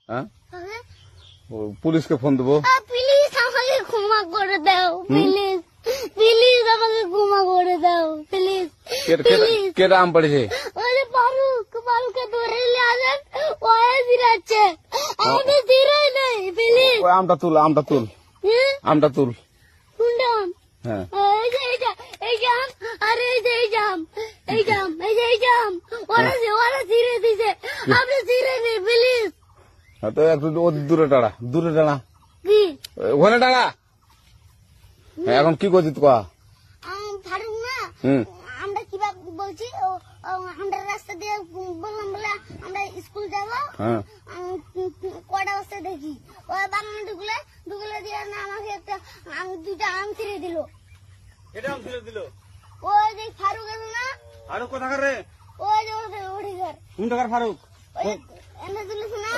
হ্যাঁ হ্যাঁ? পুলিশকে ফোন দেবো। প্লিজ আমাকে ক্ষমা করে দাও, প্লিজ প্লিজ আমাকে ক্ষমা করে দাও, প্লিজ প্লিজ। কেটা আম পড়েছে? ওই যে ফারুককে ধরে নিয়ে আসেন, ওয়ে দিরাচ্ছে, আমাকে দিরাই নেই, প্লিজ। ওই আমটা তুল আমটা তুল কোনটা আম? হ্যাঁ এই যে আম, আর এই যে আম, ওরা ছিঁড়ে দিছে, আপনি ছিঁড়ে নেই, প্লিজ। তো একটু দূরে দাঁড়া কি ওখানে দাঁড়া। এখন কি করছিস তো? ফারুক না, হুম আমরা কিভাবে বলছি, আমরা রাস্তা দিয়ে বললাম বলে আমরা স্কুল যাবো, হ্যাঁ কটা বস্তা দেখি ওই বাগানে ঢুকলে দিয়ে না আমাকে দুইটা আম ছিঁড়ে দিল। এটা আম ছিঁড়ে দিল? ওই যে ফারুক আছে না, ফারুক কোথাকার রে? ওই যে ওঠে ঘর, কোন টাকার ফারুক? এনে দিলিস না।